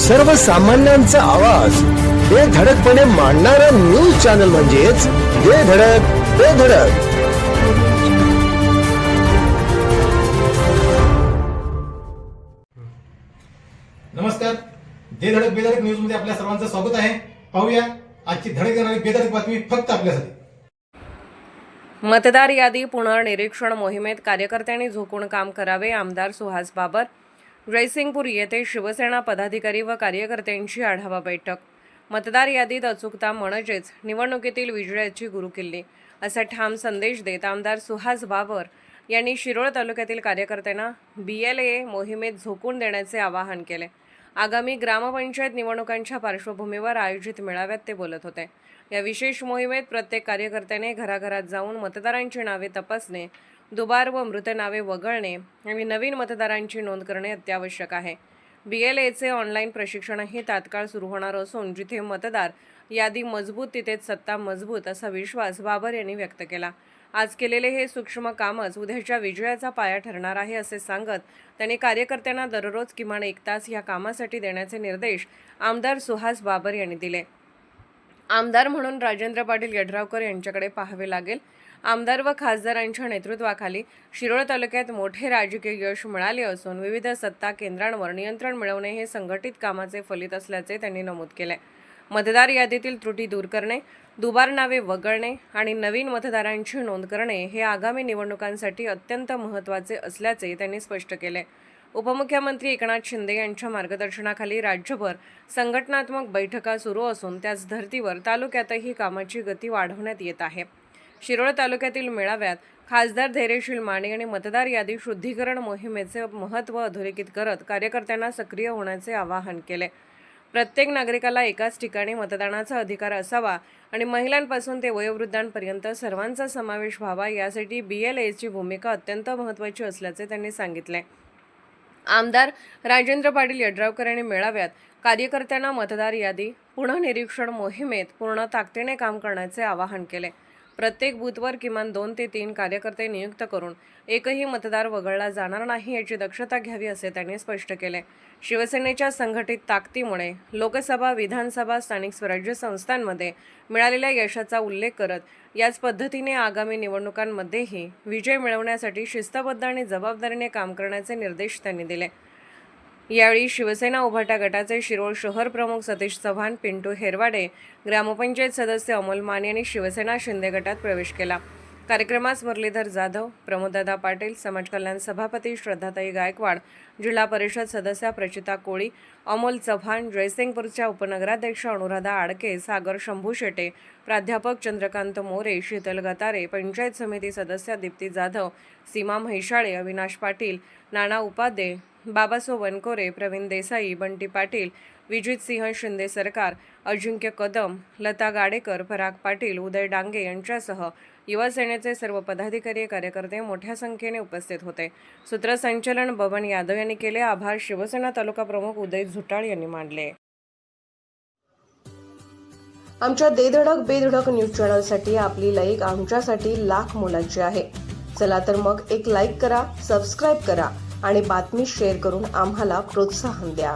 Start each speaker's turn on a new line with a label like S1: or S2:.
S1: सर्वसामान्यांचा आवाज बेधडकपणे मांडणारा न्यूज चॅनल म्हणजेच बेधडक.
S2: नमस्कार. धडक बेधडक न्यूज मध्ये आपल्या सर्वांचं स्वागत आहे. पाहूया आजची धडक देणारी बेधडक बातमी फक्त आपल्यासाठी.
S3: मतदार यादी पुनर्निरीक्षण मोहिमेत कार्यकर्त्यांनी झोकून काम करावे. आमदार सुहास बाबर. जयसिंगपूर येथे शिवसेना पदाधिकारी व कार्यकर्त्यांची आढावा बैठक. मतदार यादीत अचूकता म्हणजेच निवडणुकीतील विजयाची गुरुकिल्ली असा ठाम संदेश देत आमदार सुहास बाबर यांनी शिरोळ तालुक्यातील कार्यकर्त्यांना BLA मोहिमेत झोकून देण्याचे आवाहन केले. आगामी ग्रामपंचायत निवडणुकांच्या पार्श्वभूमीवर आयोजित मेळाव्यात ते बोलत होते. या विशेष मोहिमेत प्रत्येक कार्यकर्त्याने घराघरात जाऊन मतदारांची नावे तपासणे, दुबार व मृत नावे वगळणे आणि नवीन मतदारांची नोंद करणे अत्यावश्यक आहे. BLAचे ऑनलाईन प्रशिक्षणही तात्काळ सुरू होणार असून जिथे मतदार यादी मजबूत तिथेच सत्ता मजबूत असा विश्वास बाबर यांनी व्यक्त केला. आज केलेले हे सूक्ष्म कामच उद्याच्या विजयाचा पाया ठरणार आहे असे सांगत त्यांनी कार्यकर्त्यांना दररोज किमान 1 तास या कामासाठी देण्याचे निर्देश आमदार सुहास बाबर यांनी दिले. आमदार म्हणून राजेंद्र पाटील यड्रावकर यांच्याकडे पाहावे लागेल. आमदार व खासदारांच्या नेतृत्वाखाली शिरोळ तालुक्यात मोठे राजकीय यश मिळाले असून विविध सत्ता केंद्रांवर नियंत्रण मिळवणे हे संघटित कामाचे फलित असल्याचे त्यांनी नमूद केले. मतदार यादीतील त्रुटी दूर करणे, दुबार नावे वगळणे आणि नवीन मतदारांची नोंद करणे हे आगामी निवडणुकांसाठी अत्यंत महत्त्वाचे असल्याचे त्यांनी स्पष्ट केले. उपमुख्यमंत्री एकनाथ शिंदे यांच्या मार्गदर्शनाखाली राज्यभर संघटनात्मक बैठका सुरू असून त्याच धर्तीवर तालुक्यातही कामाची गती वाढवण्यात येत आहे. शिरोळ तालुक्यातील मेळाव्यात खासदार धैर्यशील माने आणि मतदार यादी शुद्धीकरण मोहिमेचे महत्त्व अधोरेखित करत कार्यकर्त्यांना सक्रिय होण्याचे आवाहन केले. प्रत्येक नागरिकाला एकाच ठिकाणी मतदानाचा अधिकार असावा आणि महिलांपासून ते वयोवृद्धांपर्यंत सर्वांचा समावेश व्हावा यासाठी BLAची भूमिका अत्यंत महत्त्वाची असल्याचे त्यांनी सांगितले. आमदार राजेंद्र पाटील यड्रावकर यांनी मेळाव्यात कार्यकर्त्यांना मतदार यादी पुनर्निरीक्षण मोहिमेत पूर्ण ताकदीने काम करण्याचे आवाहन केले. प्रत्येक बूथवर किमान 2 ते 3 कार्यकर्ते नियुक्त करून एकही मतदार वगळला जाणार नाही याची दक्षता घ्यावी असे त्यांनी स्पष्ट केले. शिवसेनेच्या संघटित ताकदीमुळे लोकसभा, विधानसभा, स्थानिक स्वराज्य संस्थांमध्ये मिळालेल्या यशाचा उल्लेख करत याच पद्धतीने आगामी निवडणुकांमध्येही विजय मिळवण्यासाठी शिस्तबद्ध आणि जबाबदारीने काम करण्याचे निर्देश त्यांनी दिले. यावेळी शिवसेना उभाटा गटाचे शिरोळ शहर प्रमुख सतीश चव्हाण, पिंटू हेरवाडे, ग्रामपंचायत सदस्य अमोल माने यांनी शिवसेना शिंदे गटात प्रवेश केला. कार्यक्रमास मुरलीधर जाधव, प्रमोददादा पाटील, समाज कल्याण सभापती श्रद्धाताई गायकवाड, जिल्हा परिषद सदस्या प्रचिता कोळी, अमोल चव्हाण, जयसिंगपूरच्या उपनगराध्यक्ष अनुराधा आडके, सागर शंभू शेटे, प्राध्यापक चंद्रकांत मोरे, शीतल गतारे, पंचायत समिती सदस्या दीप्ती जाधव, सीमा म्हैसाळे, अविनाश पाटील, नाना उपाध्ये, बाबासो वनकोरे, प्रवीण देसाई, बंटी पाटील, विजित सिंह शिंदे सरकार, अजिंक्य कदम, लता गाडेकर, पराग पाटील, उदय डांगे यांच्यासह युवा सेनेचे सर्व पदाधिकारी कार्यकर्ते मोठ्या संख्येने उपस्थित होते. सूत्रसंचालन बबन यादव यांनी केले. आभार शिवसेना तालुका प्रमुख उदय झुटाळ यांनी मानले.
S4: आमच्या धडक बेधडक न्यूज चॅनलसाठी आपली लाईक आमच्यासाठी लाख मोलाची आहे. चला तर मग एक लाईक करा, सबस्क्राईब करा आणि बातमी शेअर करून आम्हाला प्रोत्साहन द्या.